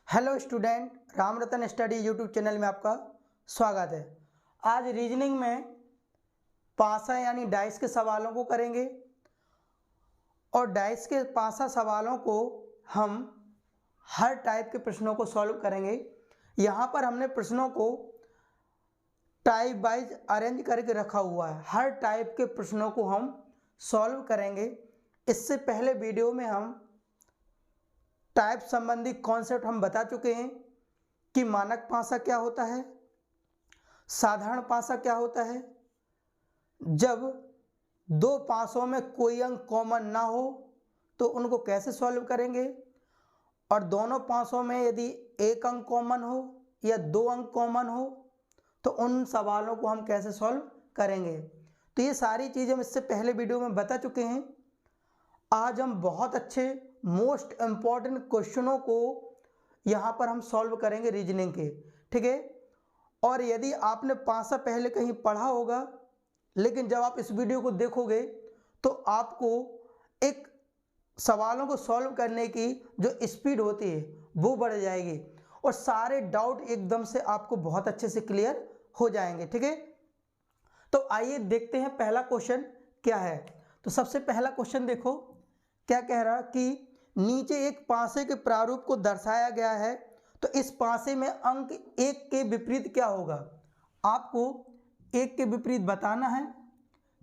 Hello student, Ram रतन study YouTube channel में आपका स्वागत है। आज रीजनिंग में पासा यानी डाइस के सवालों को करेंगे और डाइस के पासा सवालों को हम हर टाइप के प्रश्नों को सॉल्व करेंगे। यहाँ पर हमने प्रश्नों को टाइप वाइज अरेंज करके रखा हुआ है। हर टाइप के प्रश्नों को हम सॉल्व करेंगे। इससे पहले वीडियो में हम टाइप संबंधी कॉन्सेप्ट हम बता चुके हैं कि मानक पासा क्या होता है, साधारण पासा क्या होता है, जब दो पासों में कोई अंक कॉमन ना हो तो उनको कैसे सॉल्व करेंगे, और दोनों पासों में यदि एक अंक कॉमन हो या दो अंक कॉमन हो तो उन सवालों को हम कैसे सॉल्व करेंगे। तो ये सारी चीज़ें हम इससे पहले वीडियो में बता चुके हैं। आज हम बहुत अच्छे मोस्ट इम्पॉर्टेंट क्वेश्चनों को यहाँ पर हम सॉल्व करेंगे रीजनिंग के, ठीक है। और यदि आपने पासा पहले कहीं पढ़ा होगा, लेकिन जब आप इस वीडियो को देखोगे तो आपको एक सवालों को सॉल्व करने की जो स्पीड होती है वो बढ़ जाएगी और सारे डाउट एकदम से आपको बहुत अच्छे से क्लियर हो जाएंगे, ठीक है। तो आइए देखते हैं पहला क्वेश्चन क्या है। तो सबसे पहला क्वेश्चन देखो क्या कह रहा कि नीचे एक पासे के प्रारूप को दर्शाया गया है, तो इस पासे में अंक एक के विपरीत क्या होगा। आपको एक के विपरीत बताना है।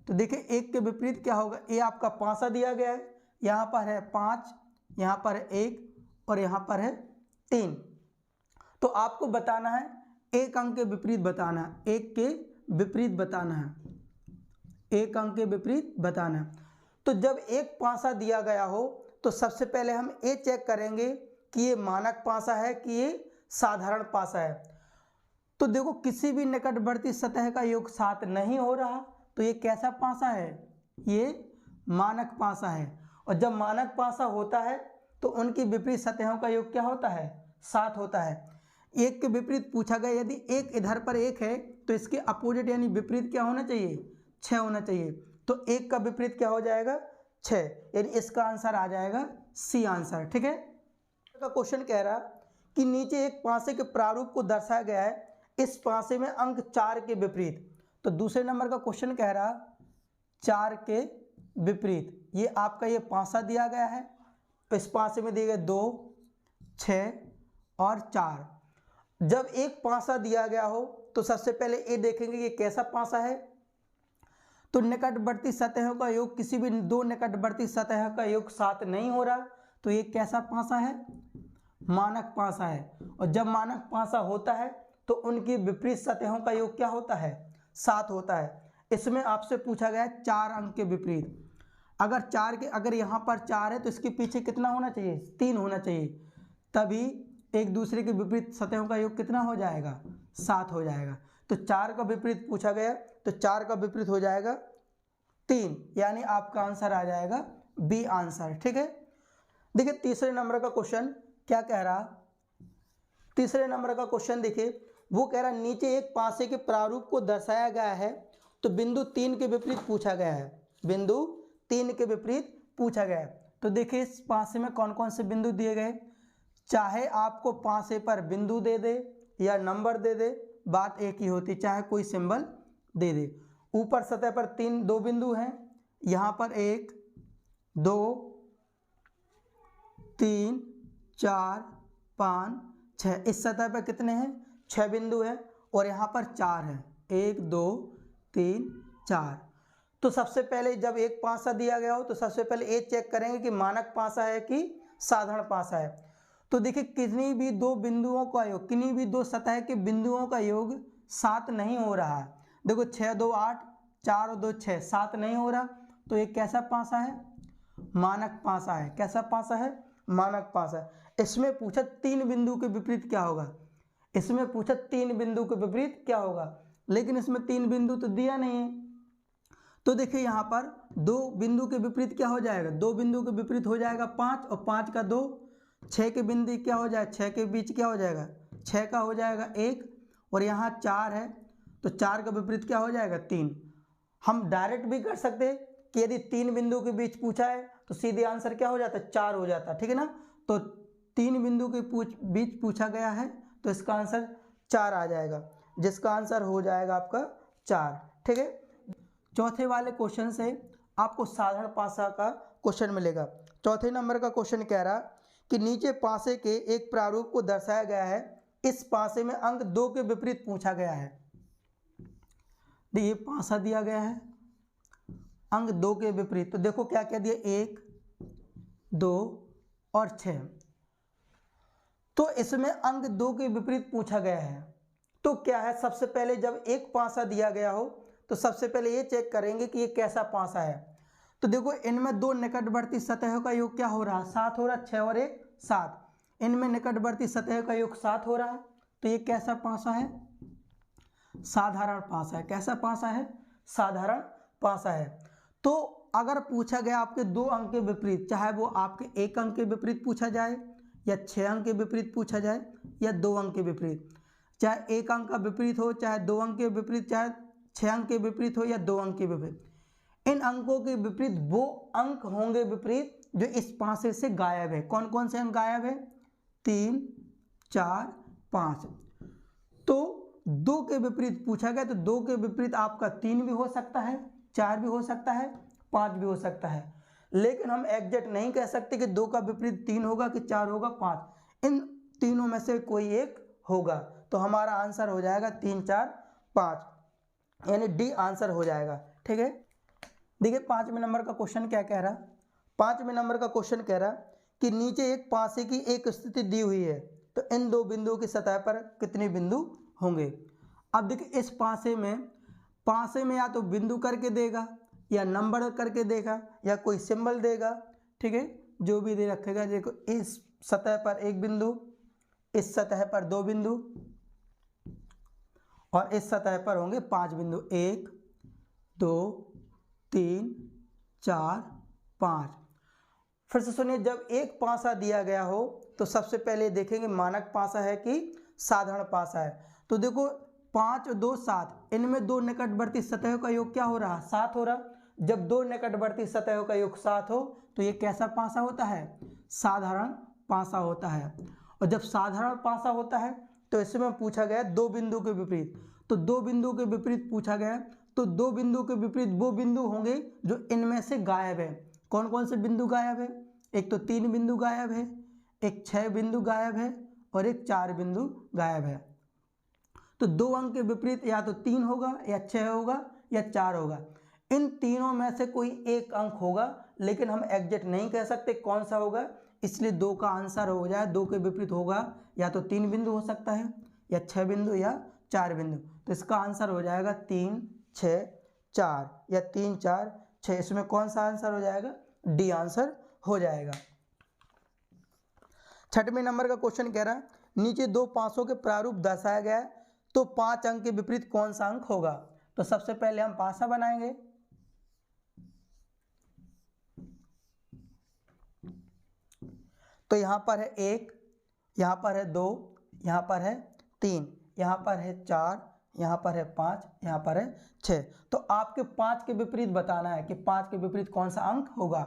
तो देखिए एक के विपरीत क्या होगा। ये आपका पासा दिया गया है, यहाँ पर है 5, यहाँ पर है 1 और यहाँ पर है 3। तो आपको बताना है एक अंक के विपरीत बताना है, एक के विपरीत बताना है, एक अंक के विपरीत बताना है। तो जब एक पासा दिया गया हो तो सबसे पहले हम ये चेक करेंगे कि ये मानक पासा है कि ये साधारण पासा है। तो देखो किसी भी निकटवर्ती सतह का योग 7 नहीं हो रहा, तो ये कैसा पासा है, ये मानक पासा है। और जब मानक पासा होता है तो उनकी विपरीत सतहों का योग क्या होता है, 7 होता है। एक के विपरीत पूछा गया, यदि एक इधर पर एक है तो इसके अपोजिट यानी विपरीत क्या होना चाहिए, 6 होना चाहिए। तो एक का विपरीत क्या हो जाएगा, 6, यानी इसका आंसर आ जाएगा सी आंसर, ठीक है। का क्वेश्चन कह रहा कि नीचे एक पासे के प्रारूप को दर्शाया गया है, इस पासे में अंक 4 के विपरीत। तो दूसरे नंबर का क्वेश्चन कह रहा 4 के विपरीत। ये आपका ये पासा दिया गया है, इस पासे में दिए गए 2, 6 और 4। जब एक पासा दिया गया हो तो सबसे पहले ये देखेंगे कि कैसा पासा है। तो निकटवर्ती सतहों का योग, किसी भी दो निकटवर्ती सतह का योग 7 नहीं हो रहा, तो ये कैसा पासा है, मानक पासा है। और जब मानक पासा होता है तो उनकी विपरीत सतहों का योग क्या होता है, 7 होता है। इसमें आपसे पूछा गया है 4 अंक के विपरीत। अगर 4 के, अगर यहाँ पर 4 है तो इसके पीछे कितना होना चाहिए, 3 होना चाहिए, तभी एक दूसरे के विपरीत सतहों का योग कितना हो जाएगा, 7 हो जाएगा। तो 4 का विपरीत पूछा गया तो 4 का विपरीत हो जाएगा 3, यानी आपका आंसर आ जाएगा बी आंसर, ठीक है। देखिए तीसरे नंबर का क्वेश्चन क्या कह रहा, तीसरे नंबर का क्वेश्चन देखिए वो कह रहा नीचे एक पासे के प्रारूप को दर्शाया गया है, तो बिंदु 3 के विपरीत पूछा गया है, बिंदु 3 के विपरीत पूछा गया है। तो देखिए इस पासे में कौन कौन से बिंदु दिए गए, चाहे आपको पासे पर बिंदु दे दे या नंबर दे दे, बात एक ही होती, चाहे कोई सिंबल दे दे। ऊपर सतह पर 2 बिंदु हैं, यहाँ पर 1, 2, 3, 4, 5, 6। इस सतह पर कितने हैं, 6 बिंदु हैं और यहाँ पर 4 हैं, 1, 2, 3, 4। तो सबसे पहले जब एक पासा दिया गया हो तो सबसे पहले ये चेक करेंगे कि मानक पासा है कि साधारण पासा है। तो देखिए किन्हीं भी दो बिंदुओं का योग, किन्हीं भी दो सतह के बिंदुओं का योग 7 नहीं हो रहा है। देखो 6, 2, 8, 4 और 2, 6, 7 नहीं हो रहा, तो ये कैसा पासा है, मानक पासा है। कैसा पासा है, मानक पासा है। इसमें पूछा 3 बिंदु के विपरीत क्या होगा, इसमें पूछा 3 बिंदु के विपरीत क्या होगा, लेकिन इसमें 3 बिंदु तो दिया नहीं है। तो देखिए यहाँ पर 2 बिंदु के विपरीत क्या हो जाएगा, 2 बिंदु के विपरीत हो जाएगा 5 और 5 का 2, 6 के बिंदु क्या हो जाएगा, 6 के बीच क्या हो जाएगा, 6 का हो जाएगा 1 और यहाँ 4 है तो 4 का विपरीत क्या हो जाएगा, 3। हम डायरेक्ट भी कर सकते कि यदि 3 बिंदु के बीच पूछा है तो सीधे आंसर क्या हो जाता है, 4 हो जाता, ठीक है ना। तो 3 बिंदु के बीच पूछा गया है, तो इसका आंसर 4 आ जाएगा, जिसका आंसर हो जाएगा आपका 4। ठीक है। चौथे वाले क्वेश्चन से आपको साधारण पासा का क्वेश्चन मिलेगा। चौथे नंबर का क्वेश्चन कह रहा कि नीचे पासे के एक प्रारूप को दर्शाया गया है, इस पासे में अंक 2 के विपरीत पूछा गया है। देखिए पासा दिया गया है, अंक 2 के विपरीत, तो देखो क्या क्या दिया, 1, 2 और 6। तो इसमें अंक 2 के विपरीत पूछा गया है, तो क्या है, सबसे पहले जब एक पासा दिया गया हो तो सबसे पहले ये चेक करेंगे कि ये कैसा पासा है। तो देखो इनमें दो निकटवर्ती सतहों का योग क्या हो रहा है, 7 हो रहा है, 6 और 1 7। इनमें निकटवर्ती सतह का योग 7 हो रहा है, तो ये कैसा पासा है, साधारण पासा है। कैसा पासा है, साधारण पासा है। तो अगर पूछा गया आपके 2 अंक के विपरीत, चाहे वो आपके 1 अंक के विपरीत पूछा जाए या 6 अंक के विपरीत पूछा जाए या 2 अंक के विपरीत, चाहे 1 अंक का विपरीत हो, चाहे 2 अंक के विपरीत, चाहे 6 अंक के विपरीत हो या 2 अंक के विपरीत, इन अंकों के विपरीत वो अंक होंगे विपरीत जो इस पासे से गायब है। कौन कौन से अंक गायब है, 3, 4, 5। तो 2 के विपरीत पूछा गया, तो 2 के विपरीत आपका 3 भी हो सकता है, 4 भी हो सकता है, 5 भी हो सकता है। लेकिन हम एग्जैक्ट नहीं कह सकते कि 2 का विपरीत 3 होगा कि 4 होगा 5, इन तीनों में से कोई एक होगा। तो हमारा आंसर हो जाएगा 3, 4, 5, यानी डी आंसर हो जाएगा। ठीक है। देखिए 5वें नंबर का क्वेश्चन क्या कह रहा, 5वें नंबर का क्वेश्चन कह रहा कि नीचे एक पासे की एक स्थिति दी हुई है, तो इन 2 बिंदुओं की सतह पर कितने बिंदु होंगे। अब देखिए इस पासे में या तो बिंदु करके देगा या नंबर करके देगा या कोई सिंबल देगा। ठीक है, जो भी दे रखेगा। देखो इस सतह पर 1 बिंदु, इस सतह पर 2 बिंदु और इस सतह पर होंगे 5 बिंदु, 1, 2, 3, 4, 5। फिर से सुनिए, जब एक पासा दिया गया हो तो सबसे पहले देखेंगे मानक पासा है कि साधारण पासा है। तो देखो 5 और 2 7, इनमें 2 निकटवर्ती सतहों का योग क्या हो रहा, 7 हो रहा। जब 2 निकटवर्ती सतहों का योग 7 हो तो ये कैसा पासा होता है, साधारण पासा होता है। और जब साधारण पासा होता है तो इसमें पूछा गया 2 बिंदु के विपरीत, तो 2 बिंदु के विपरीत पूछा गया, तो 2 बिंदु के विपरीत वो बिंदु होंगे जो इनमें से गायब है। कौन कौन से बिंदु गायब है, एक तो 3 बिंदु गायब है, एक 6 बिंदु गायब है और एक 4 बिंदु गायब है। तो 2 अंक के विपरीत या तो 3 होगा या 6 होगा या 4 होगा, इन तीनों में से कोई एक अंक होगा, लेकिन हम एग्जैक्ट नहीं कह सकते कौन सा होगा, इसलिए 2 का आंसर हो जाए 2 के विपरीत होगा या तो 3 बिंदु हो सकता है या 6 बिंदु या 4 बिंदु। तो इसका आंसर हो जाएगा 3, 6, 4 या 3, 4, 6। इसमें कौन सा आंसर हो जाएगा, डी आंसर हो जाएगा। 6वें नंबर का क्वेश्चन कह रहा है नीचे 2 पासों के प्रारूप दर्शाया गया है, तो 5 अंक के विपरीत कौन सा अंक होगा। तो सबसे पहले हम पासा बनाएंगे, तो यहां पर है 1, यहां पर है 2, यहां पर है 3, यहां पर है 4, यहां पर है 5, यहां पर है 6। तो आपके 5 के विपरीत बताना है कि 5 के विपरीत कौन सा अंक होगा।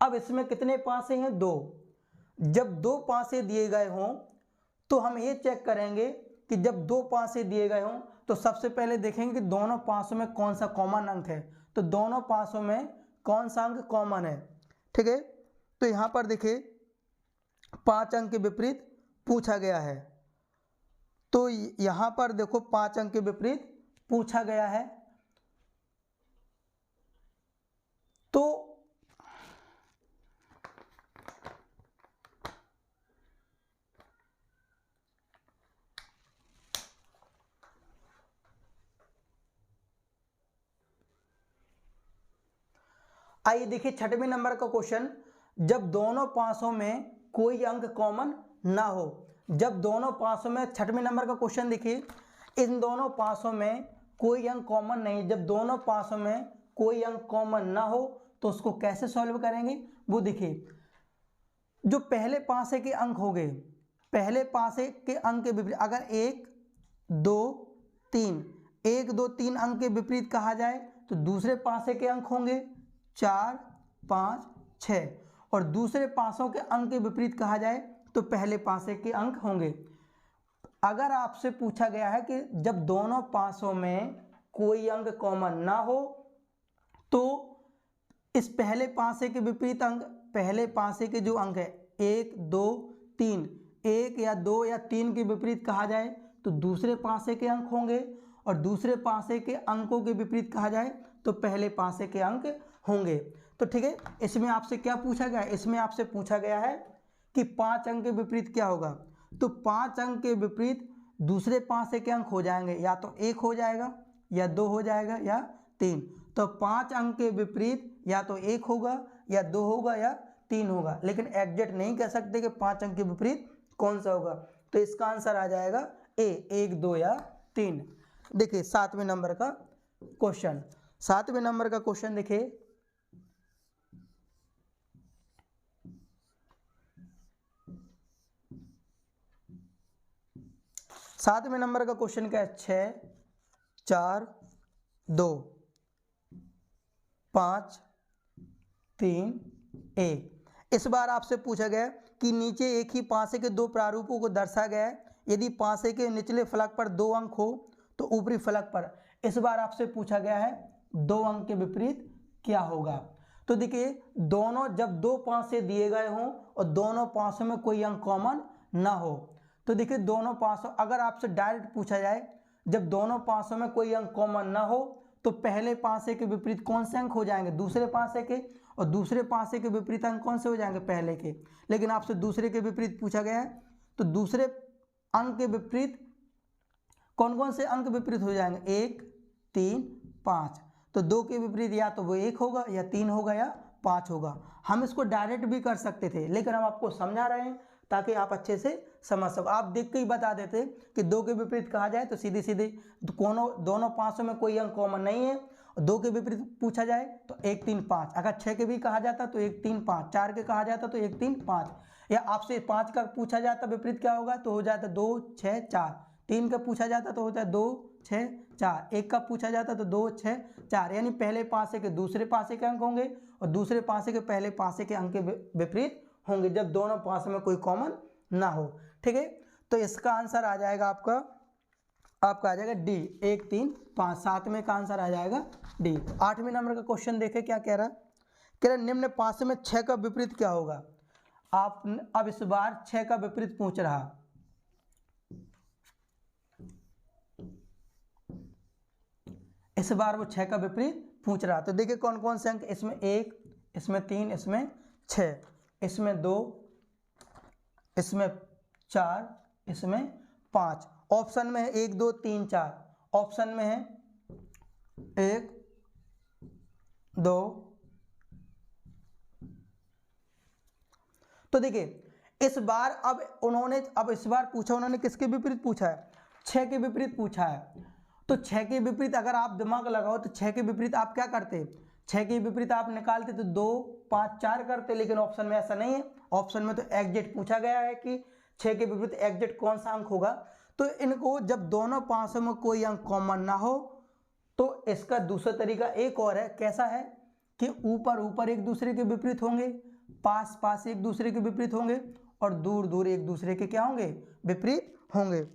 अब इसमें कितने पासे हैं, 2। जब 2 पासे दिए गए हों तो हम ये चेक करेंगे कि जब 2 पासे दिए गए हों तो सबसे पहले देखेंगे कि दोनों पासों में कौन सा कॉमन अंक है। तो दोनों पासों में कौन सा अंक कॉमन है। ठीक है, तो यहां पर देखिए 5 अंक के विपरीत पूछा गया है, तो यहां पर देखो 5 अंक के विपरीत पूछा गया है। तो आइए देखिए 6वें नंबर का क्वेश्चन, जब दोनों पासों में कोई अंक कॉमन ना हो। जब दोनों पासों में, 6वें नंबर का क्वेश्चन देखिए, इन दोनों पासों में कोई अंक कॉमन नहीं, जब दोनों पासों में कोई अंक कॉमन ना हो तो उसको कैसे सॉल्व करेंगे, वो देखिए। जो पहले पासे के अंक हो गए, पहले पासे के अंक के विपरीत अगर 1, 2, 3, 1, 2, 3 अंक के विपरीत कहा जाए तो दूसरे पासे के अंक होंगे 4, 5, 6, और दूसरे पासों के अंक के विपरीत कहा जाए तो पहले पासे के अंक होंगे। अगर आपसे पूछा गया है कि जब दोनों पासों में कोई अंक कॉमन ना हो तो इस पहले पासे के विपरीत अंक, पहले पासे के जो अंक है 1 2 3, 1 या 2 या 3 के विपरीत कहा जाए तो दूसरे पासे के अंक होंगे, और दूसरे पासे के अंकों के विपरीत कहा जाए तो पहले पासे के अंक होंगे। तो ठीक है, इसमें आपसे क्या पूछा गया है? इसमें आपसे पूछा गया है कि 5 अंक के विपरीत क्या होगा। तो 5 अंक के विपरीत दूसरे पासे के अंक हो जाएंगे, या तो 1 हो जाएगा या 2 हो जाएगा या 3। तो 5 अंक के विपरीत या तो 1 होगा या 2 होगा या 3 होगा, लेकिन एग्जैक्ट नहीं कह सकते कि 5 अंक के विपरीत कौन सा होगा। तो इसका आंसर आ जाएगा ए, 1 2 या 3। देखिए 7वें नंबर का क्वेश्चन, 7वें नंबर का क्वेश्चन देखिए, सातवें नंबर का क्वेश्चन क्या है? 6 4 2 5 3 1। इस बार आपसे पूछा गया कि नीचे एक ही पासे के दो प्रारूपों को दर्शाया गया है। यदि पासे के निचले फलक पर 2 अंक हो तो ऊपरी फलक पर, इस बार आपसे पूछा गया है 2 अंक के विपरीत क्या होगा। तो देखिए दोनों, जब 2 पासे दिए गए हों और दोनों पासों में कोई अंक कॉमन ना हो, तो देखिए दोनों पासों, अगर आपसे डायरेक्ट पूछा जाए जब दोनों पासों में कोई अंक कॉमन ना हो तो पहले पासे के विपरीत कौन से अंक हो जाएंगे? दूसरे पासे के, और दूसरे पासे के विपरीत अंक कौन से हो जाएंगे? पहले के। लेकिन आपसे दूसरे के विपरीत पूछा गया है, तो दूसरे अंक के विपरीत कौन कौन से अंक विपरीत हो जाएंगे? 1 3 5। तो 2 के विपरीत या तो वो 1 होगा या 3 होगा या 5 होगा। हम इसको डायरेक्ट भी कर सकते थे, लेकिन हम आपको समझा रहे हैं ताकि आप अच्छे से समझ सको। आप देख के ही बता देते कि 2 के विपरीत कहा जाए तो सीधे सीधे दोनों पासों में कोई अंक कॉमन नहीं है, और 2 के विपरीत पूछा जाए तो 1 3 5। अगर 6 के भी कहा जाता तो 1 3 5, 4 के कहा जाता तो 1 3 5, या आपसे 5 का पूछा जाता विपरीत क्या होगा तो हो जाता 2 6 4, 3 का पूछा जाता तो होता है 2 6 4, 1 का पूछा जाता तो 2 6 4। यानी पहले पासे के दूसरे पासे के अंक होंगे और दूसरे पासे के पहले पासे के अंक के विपरीत होंगे जब दोनों पासे में कोई कॉमन ना हो। ठीक है, तो इसका आंसर आ जाएगा आपका आ जाएगा डी, 1 3 5। 7 में का आंसर आ जाएगा डी। 8वें नंबर का क्वेश्चन देखे क्या कह रहा निम्न पासे में 6 का विपरीत क्या होगा। आप अब इस बार 6 का विपरीत पूछ रहा, इस बार वो 6 का विपरीत पूछ रहा। तो देखिए कौन कौन से अंक, इसमें 1, इसमें 3, इसमें 6, इसमें 2, इसमें 4, इसमें 5। ऑप्शन में है 1 2 3 4, ऑप्शन में है 1 2। तो देखिए इस बार अब इस बार पूछा उन्होंने किसके विपरीत पूछा है? 6 के विपरीत पूछा है। तो 6 के विपरीत अगर आप दिमाग लगाओ तो 6 के विपरीत आप क्या करते? 6 के विपरीत आप निकालते तो 2 5 4 करते, लेकिन ऑप्शन में ऐसा नहीं है। ऑप्शन में तो एग्जैक्ट पूछा गया है कि 6 के विपरीत एग्जैक्ट कौन सा अंक होगा। तो इनको जब दोनों पासों में कोई अंक कॉमन ना हो तो इसका दूसरा तरीका एक और है। कैसा है कि ऊपर ऊपर एक दूसरे के विपरीत होंगे, पास पास एक दूसरे के विपरीत होंगे, और दूर दूर एक दूसरे के क्या होंगे? विपरीत होंगे।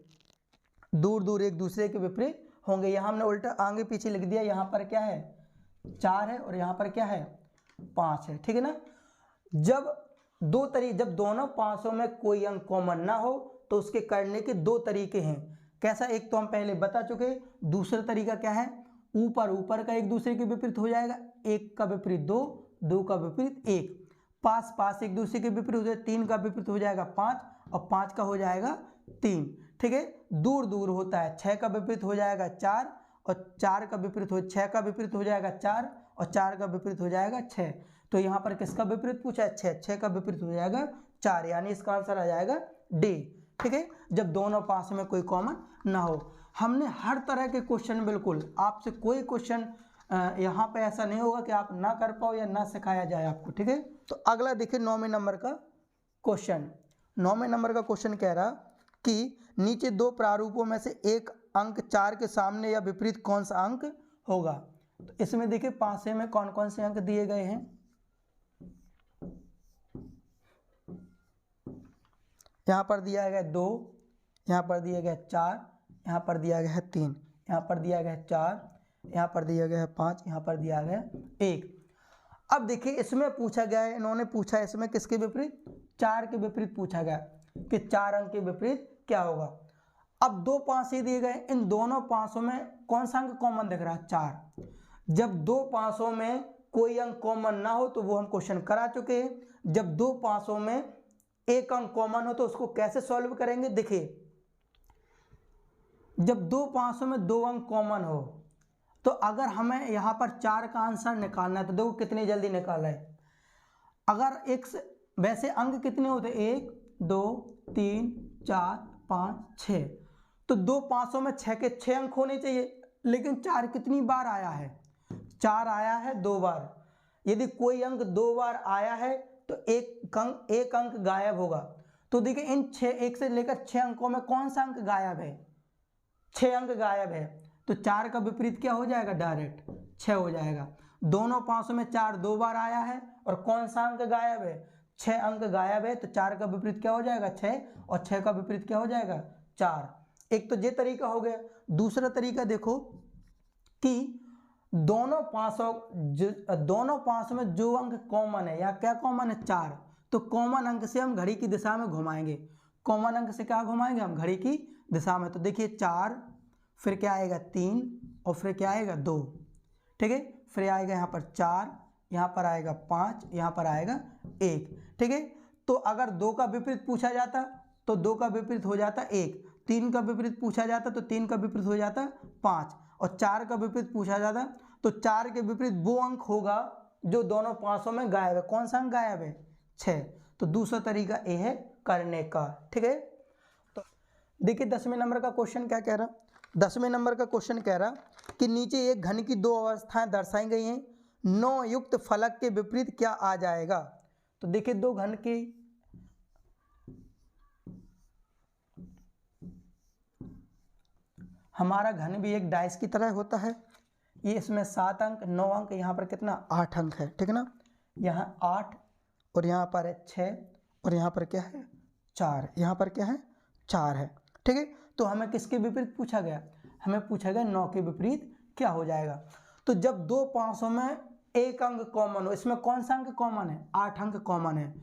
दूर दूर एक दूसरे के विपरीत होंगे। यहाँ हमने उल्टा आगे पीछे लिख दिया, यहाँ पर क्या है 4 है और यहाँ पर क्या है 5 है। ठीक है ना। जब जब दोनों पासों में कोई अंक कॉमन ना हो तो उसके करने के 2 तरीके हैं। कैसा? एक तो हम पहले बता चुके। दूसरा तरीका क्या है? ऊपर ऊपर का एक दूसरे के विपरीत हो जाएगा, 1 का विपरीत 2, 2 का विपरीत 1। पास पास एक दूसरे के विपरीत हो जाएगा, 3 का विपरीत हो जाएगा 5, और 5 का हो जाएगा 3। ठीक है। दूर दूर होता है, 6 का विपरीत हो जाएगा 4, और 4 का विपरीत 6 का विपरीत हो जाएगा 4, और 4 का विपरीत हो जाएगा 6। तो यहाँ पर किसका विपरीत पूछा है? 6 का विपरीत हो जाएगा 4, यानी इसका आंसर आ जाएगा डी। ठीक है, जब दोनों पास में कोई कॉमन ना हो। हमने हर तरह के क्वेश्चन, बिल्कुल आपसे कोई क्वेश्चन यहाँ पे ऐसा नहीं होगा कि आप ना कर पाओ या ना सिखाया जाए आपको। ठीक है, तो अगला देखिए 9वें नंबर का क्वेश्चन। 9वें नंबर का क्वेश्चन कह रहा कि नीचे 2 प्रारूपों में से एक अंक 4 के सामने या विपरीत कौन सा अंक होगा। तो इसमें देखिए पासे में कौन कौन से अंक दिए गए हैं। यहाँ पर दिया गया 2, यहाँ पर दिया गया 4, यहाँ पर दिया गया है 3, यहाँ पर दिया गया है 4, यहाँ पर दिया गया है 5, यहाँ पर दिया गया 1। अब देखिए इसमें पूछा गया है, इन्होंने पूछा है इसमें किसके विपरीत, 4 के विपरीत पूछा गया कि 4 अंक के विपरीत क्या होगा। अब 2 पांसे दिए गए, इन दोनों पांसों में कौन सा अंक कॉमन दिख रहा है, 4। जब 2 पांसों में कोई अंक कॉमन ना हो तो वो हम क्वेश्चन करा चुके हैं। जब 2 पांसों में एक अंक कॉमन हो तो उसको कैसे सॉल्व करेंगे, देखिए जब 2 पांसों में 2 अंक कॉमन हो तो अगर हमें यहाँ पर 4 का आंसर निकालना है तो देखो कितनी जल्दी निकाला है। अगर एक वैसे अंक कितने होते, 1 2 3 4 5 6, तो 2 पांसों में 6 के 6 अंक होने चाहिए, लेकिन 4 कितनी बार आया है, 4 आया है 2 बार। यदि कोई अंक 2 बार आया है तो एक अंक गायब होगा। तो देखिए इन 1 से लेकर 6 अंकों में कौन सा अंक गायब है, 6 अंक गायब है। तो 4 का विपरीत क्या हो जाएगा, डायरेक्ट 6 हो जाएगा। दोनों पांचों में 4 2 बार आया है और कौन सा अंक गायब है, 6 अंक गायब है। तो 4 का विपरीत क्या हो जाएगा, 6, और 6 का विपरीत क्या हो जाएगा, 4। एक तो ये तरीका हो गया। दूसरा तरीका देखो कि दोनों पांचों में जो अंक कॉमन है, या क्या कॉमन है, 4, तो कॉमन अंक से हम घड़ी की दिशा में घुमाएंगे। कॉमन अंक से क्या घुमाएंगे हम, घड़ी की दिशा में। तो देखिए 4, फिर क्या आएगा 3, और फिर क्या आएगा 2, ठीक है। फिर आएगा यहाँ पर 4, यहाँ पर आएगा 5, यहाँ पर आएगा 1, ठीक है। तो अगर 2 का विपरीत पूछा जाता तो 2 का विपरीत हो जाता 1, 3 का विपरीत पूछा जाता तो 3 का विपरीत हो जाता 5, और 4 का विपरीत पूछा जाता तो 4 के विपरीत वो अंक होगा जो दोनों पांचों में गायब है। कौन सा अंक गायब है, 6। तो दूसरा तरीका ये है करने का, ठीक है। तो देखिए 10वें नंबर का क्वेश्चन क्या कह रहा, 10वें नंबर का क्वेश्चन कह रहा कि नीचे एक घन की 2 अवस्थाएं दर्शाई गई हैं, 9 युक्त फलक के विपरीत क्या आ जाएगा। तो देखिए 2 घन की, हमारा घन भी एक डाइस की तरह होता है। ये इसमें 7 अंक 9 अंक, यहाँ पर कितना 8 अंक है, ठीक है ना। यहाँ 8 और यहाँ पर है 6 और यहाँ पर क्या है 4, यहाँ पर क्या है 4 है, ठीक है। तो हमें किसके विपरीत पूछा गया, हमें पूछा गया 9 के विपरीत क्या हो जाएगा। तो जब 2 पांचों में एक अंक कॉमन हो, इसमें कौन सा अंक कॉमन है, 8 अंक कॉमन है,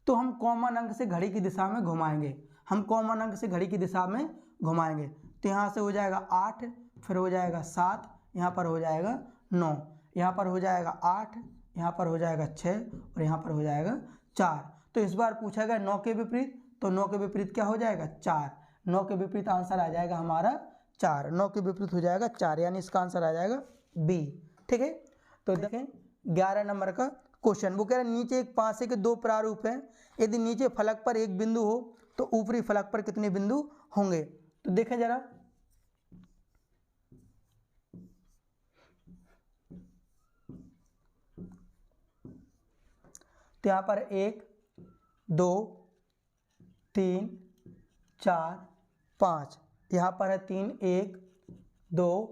तो हम कॉमन अंक से घड़ी की दिशा में घुमाएंगे। हम कॉमन अंक से घड़ी की दिशा में घुमाएंगे। तो यहाँ से हो जाएगा 8, फिर हो जाएगा 7, यहाँ पर हो जाएगा 9, यहाँ पर हो जाएगा 8, यहाँ पर हो जाएगा 6 और यहाँ पर हो जाएगा 4। तो इस बार पूछा गया 9 के विपरीत, तो 9 के विपरीत क्या हो जाएगा 4। 9 के विपरीत आंसर आ जाएगा हमारा 4। 9 के विपरीत हो जाएगा 4, यानी इसका आंसर आ जाएगा बी, ठीक है। तो देखें 11 नंबर का क्वेश्चन, वो कह रहा है नीचे एक पासे के 2 प्रारूप हैं, यदि नीचे फलक पर एक बिंदु हो तो ऊपरी फलक पर कितने बिंदु होंगे। तो देखें जरा, तो यहाँ पर 1 2 3 4 5, यहाँ पर है 3 1 2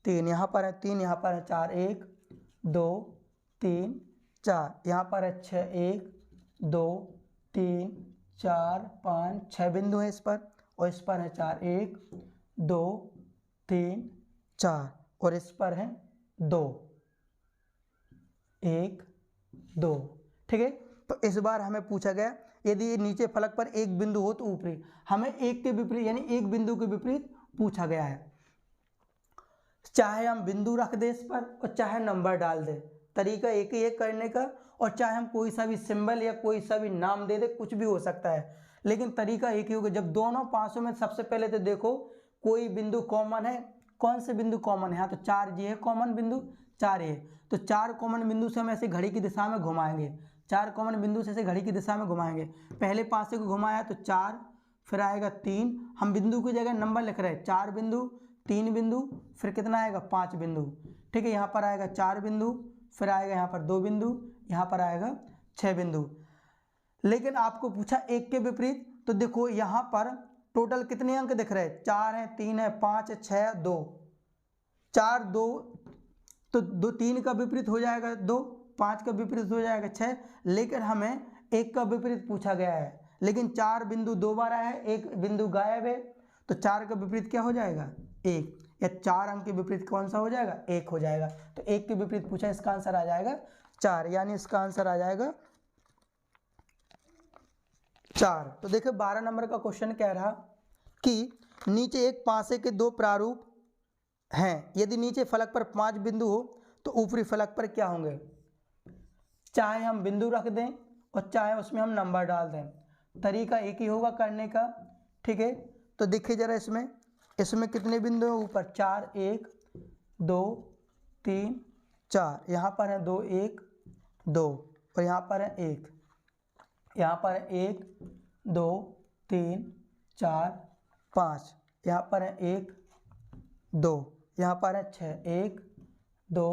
3, यहाँ पर है 3, यहाँ पर है 4 1 2 3 4, यहाँ पर है 6 1 2 3 4 5 6 बिंदु है इस पर, और इस पर है 4 1 2 3 4, और इस पर है 2 1 2, ठीक है। तो इस बार हमें पूछा गया यदि नीचे फलक पर एक बिंदु हो तो ऊपरी, हमें एक के विपरीत यानी एक बिंदु के विपरीत पूछा गया है। चाहे हम बिंदु रख दे इस पर और चाहे नंबर डाल दे, तरीका एक ही है करने का, और चाहे हम कोई सा भी सिंबल या कोई सा भी नाम दे दे, कुछ भी हो सकता है, लेकिन तरीका एक ही होगा। जब दोनों पासों में सबसे पहले तो देखो कोई बिंदु कॉमन है, कौन से बिंदु कॉमन है, यहाँ तो 4 ये है कॉमन बिंदु, 4 ये, तो 4 कॉमन बिंदु से हम ऐसे घड़ी की दिशा में घुमाएंगे। 4 कॉमन बिंदु से ऐसे घड़ी की दिशा में घुमाएंगे। पहले पासे को घुमाया तो 4, फिर आएगा 3, हम बिंदु की जगह नंबर लिख रहे हैं, 4 बिंदु 3 बिंदु, फिर कितना आएगा 5 बिंदु, ठीक है। यहाँ पर आएगा 4 बिंदु, फिर आएगा यहाँ पर 2 बिंदु, यहाँ पर आएगा 6 बिंदु। लेकिन आपको पूछा एक के विपरीत, तो देखो यहाँ पर टोटल कितने अंक दिख रहे हैं, 4 है 3 है 5 है 6 है 2, 4 2, तो 2 3 का विपरीत हो जाएगा 2, 5 का विपरीत हो जाएगा 6, लेकिन हमें एक का विपरीत पूछा गया है, लेकिन 4 बिंदु 2 बार आया है, 1 बिंदु गायब है, तो 4 का विपरीत क्या हो जाएगा 1, या 4 अंक के विपरीत कौन सा हो जाएगा 1 हो जाएगा। तो 1 के विपरीत पूछा, इसका आंसर आ जाएगा 4, यानी इसका आंसर आ जाएगा 4। तो देखिए 12 नंबर का क्वेश्चन कह रहा कि नीचे एक पासे के 2 प्रारूप हैं, यदि नीचे फलक पर 5 बिंदु हो तो ऊपरी फलक पर क्या होंगे। चाहे हम बिंदु रख दें और चाहे उसमें हम नंबर डाल दें, तरीका एक ही होगा करने का, ठीक है। तो देखिए जरा इसमें कितने बिंदु हैं ऊपर 4, 1 2 3 4, यहाँ पर है 2 1 2, और यहाँ पर है 1, यहाँ पर है 1 2 3 4 5, यहाँ पर है 1 2, यहाँ पर है 6, 1 2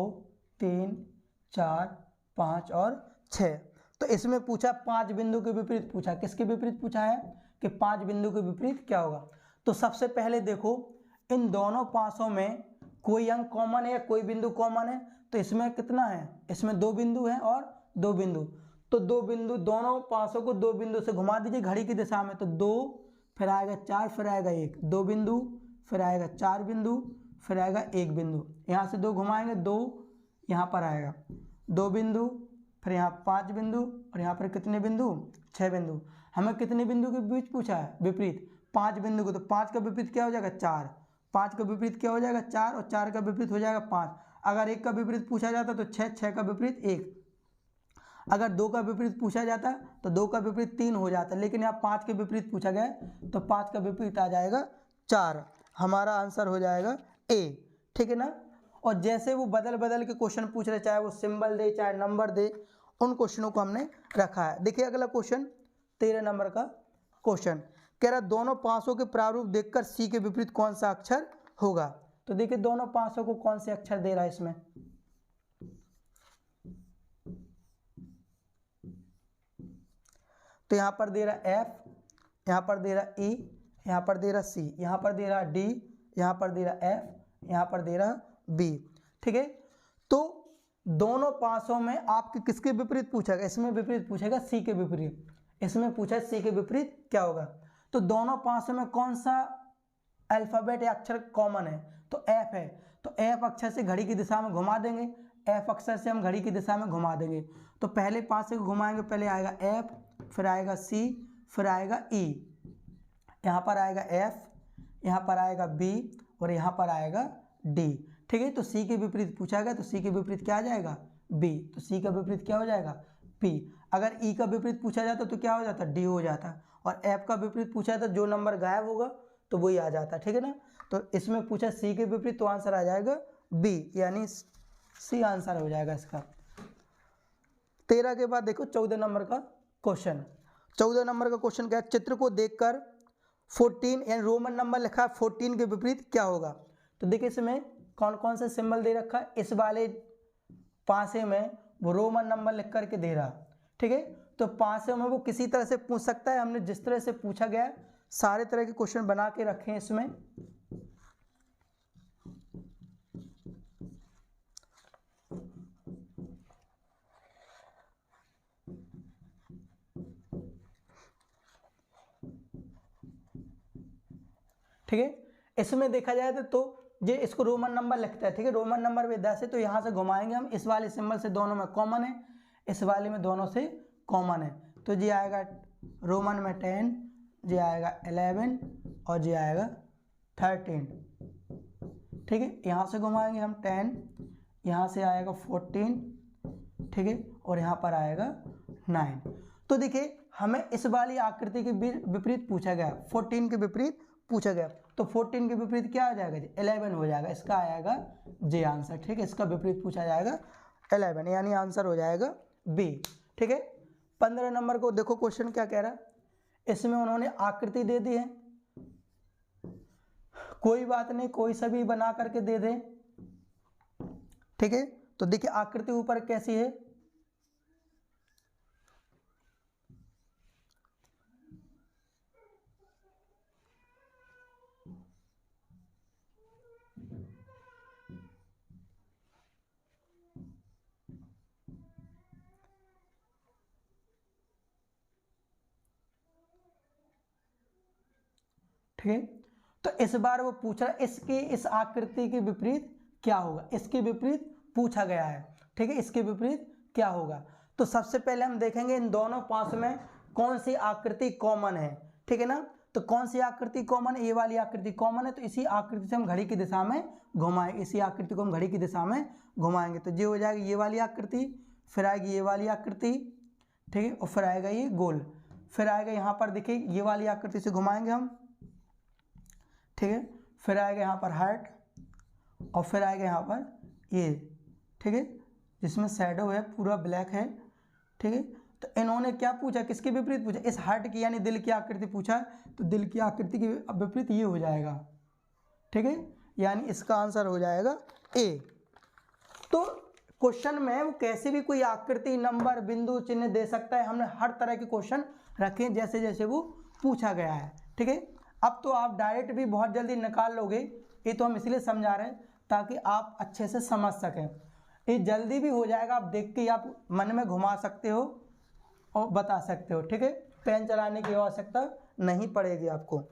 3 4 5 और 6। तो इसमें पूछा 5 बिंदु के विपरीत पूछा, किसके विपरीत पूछा है कि 5 बिंदु के विपरीत क्या होगा। तो सबसे पहले देखो इन दोनों पासों में कोई अंक कॉमन है या कोई बिंदु कॉमन है, तो इसमें कितना है, इसमें 2 बिंदु हैं और 2 बिंदु, तो 2 बिंदु, दोनों पासों को 2 बिंदु से घुमा दीजिए घड़ी की दिशा में, तो 2 फिर आएगा 4 फिर आएगा 1, 2 बिंदु फिर आएगा 4 बिंदु फिर आएगा 1 बिंदु, यहाँ से 2 घुमाएंगे 2 यहाँ पर आएगा 2 बिंदु, फिर यहाँ 5 बिंदु और यहाँ पर कितने बिंदु 6 बिंदु। हमें कितने बिंदु के बीच पूछा है विपरीत 5 बिंदु को, तो 5 का विपरीत क्या हो जाएगा 4, 5 का विपरीत क्या हो जाएगा 4, और 4 का विपरीत हो जाएगा 5। अगर 1 का विपरीत पूछा जाता तो 6, 6 का विपरीत 1, अगर 2 का विपरीत पूछा जाता तो 2 का विपरीत 3 हो जाता, लेकिन यहाँ 5 के विपरीत पूछा गया तो 5 का विपरीत आ जाएगा 4, हमारा आंसर हो जाएगा ए, ठीक है ना। और जैसे वो बदल बदल के क्वेश्चन पूछ रहे, चाहे वो सिंबल दे चाहे नंबर दे, उन क्वेश्चनों को हमने रखा है। देखिए अगला क्वेश्चन 13 नंबर का क्वेश्चन कह रहा दोनों पासों के प्रारूप देखकर सी के विपरीत कौन सा अक्षर होगा। तो देखिए दोनों पासों को कौन से अक्षर दे रहा है इसमें, तो यहाँ पर दे रहा एफ, यहाँ पर दे रहा ई, यहाँ पर दे रहा सी, यहाँ पर दे रहा डी, यहाँ पर दे रहा एफ, यहाँ पर दे रहा बी, ठीक है। तो दोनों पासों में आपके किसके विपरीत पूछेगा, इसमें विपरीत पूछेगा सी के विपरीत, इसमें पूछा सी के विपरीत क्या होगा। तो दोनों पासों में कौन सा अल्फाबेट या अक्षर कॉमन है, तो एफ है, तो एफ अक्षर से घड़ी की दिशा में घुमा देंगे, एफ अक्षर से हम घड़ी की दिशा में घुमा देंगे। तो पहले पासे को घुमाएंगे, पहले आएगा एफ, फिर आएगा सी, फिर आएगा ई, यहाँ पर आएगा एफ, यहाँ पर आएगा बी और यहाँ पर आएगा डी, ठीक है। तो सी के विपरीत पूछा गया, तो सी के विपरीत क्या आ जाएगा बी, तो सी का विपरीत क्या हो जाएगा पी। अगर ई का विपरीत पूछा जाता तो क्या हो जाता डी हो जाता, और एफ का विपरीत पूछा जाता जो नंबर गायब होगा तो वही आ जाता, ठीक है ना। तो इसमें पूछा सी के विपरीत, तो आंसर आ जाएगा बी, यानी सी आंसर हो जाएगा इसका। 13 के बाद देखो 14 नंबर का क्वेश्चन, 14 नंबर का क्वेश्चन क्या है, चित्र को देखकर 14 यानी रोमन नंबर लिखा है 14 के विपरीत क्या होगा। तो देखिए इसमें कौन कौन से सिंबल दे रखा है, इस वाले पासे में वो रोमन नंबर लिख करके दे रहा, ठीक है। तो पासे में वो किसी तरह से पूछ सकता है, हमने जिस तरह से पूछा गया सारे तरह के क्वेश्चन बना के रखे हैं इसमें। ठीक है, इसमें देखा जाए तो ये इसको रोमन नंबर लिखता है, ठीक है, रोमन नंबर में 10 है, तो यहाँ से घुमाएंगे हम, इस वाले सिंबल से दोनों में कॉमन है, इस वाले में दोनों से कॉमन है, तो ये आएगा रोमन में 10, ये आएगा 11 और ये आएगा 13, ठीक है। यहाँ से घुमाएंगे हम 10, यहाँ से आएगा 14, ठीक है, और यहाँ पर आएगा 9। तो देखिए हमें इस वाली आकृति के विपरीत पूछा गया, 14 के विपरीत पूछा गया, तो 14 के विपरीत क्या आ जाएगा जी 11 हो जाएगा, इसका आएगा जे आंसर, ठीक है। इसका विपरीत पूछा जाएगा 11, यानी आंसर हो जाएगा बी, ठीक है। 15 नंबर को देखो क्वेश्चन क्या कह रहा है, इसमें उन्होंने आकृति दे दी है, कोई बात नहीं कोई सा भी बना करके दे दे, ठीक है। तो देखिए आकृति ऊपर कैसी है, ठीक है। तो इस बार वो पूछा इसके इस आकृति के विपरीत क्या होगा, इसके विपरीत पूछा गया है, ठीक है, इसके विपरीत क्या होगा। तो सबसे पहले हम देखेंगे इन दोनों पास में कौन सी आकृति कॉमन है, ठीक है ना। तो कौन सी आकृति कॉमन है, ये वाली आकृति कॉमन है, तो इसी आकृति से हम घड़ी की दिशा में घुमाएंगे, इसी आकृति को हम घड़ी की दिशा में घुमाएंगे। तो ये हो जाएगी ये वाली आकृति, फिर आएगी ये वाली आकृति, ठीक है, और फिर आएगा ये गोल, फिर आएगा यहाँ पर देखिए ये वाली आकृति से घुमाएंगे हम, ठीक है, फिर आएगा यहाँ पर हार्ट, और फिर आएगा यहाँ पर ये, ठीक है, जिसमें शैडो है, पूरा ब्लैक है, ठीक है। तो इन्होंने क्या पूछा, किसके विपरीत पूछा, इस हार्ट की यानी दिल की आकृति पूछा है, तो दिल की आकृति के विपरीत ये हो जाएगा, ठीक है, यानी इसका आंसर हो जाएगा ए। तो क्वेश्चन में वो कैसे भी कोई आकृति, नंबर, बिंदु, चिन्ह दे सकता है। हमने हर तरह के क्वेश्चन रखे हैं जैसे जैसे वो पूछा गया है, ठीक है। अब तो आप डायरेक्ट भी बहुत जल्दी निकाल लोगे, ये तो हम इसलिए समझा रहे हैं ताकि आप अच्छे से समझ सकें। ये जल्दी भी हो जाएगा, आप देख के आप मन में घुमा सकते हो और बता सकते हो, ठीक है। पेन चलाने की आवश्यकता नहीं पड़ेगी आपको।